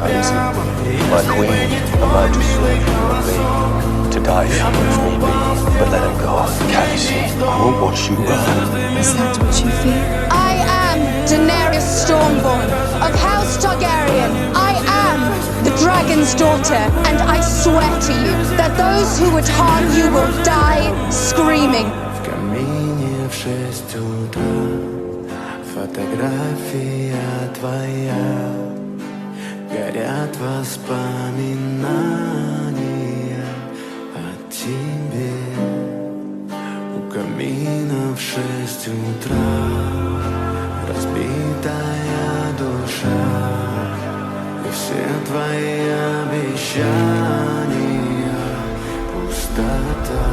Khaleesi, my queen, about to serve you and me. To die if need be, but let him go. Khaleesi, I will watch you burn. Is that what you fear? I am Daenerys Stormborn of House Targaryen. I am the dragon's daughter, and I swear to you that those who would harm you will die screaming. В камине в 6 утра фотография твоя. Горят воспоминания о тебе. У камина в 6 утра разбитая душа. И все твои обещания пустота.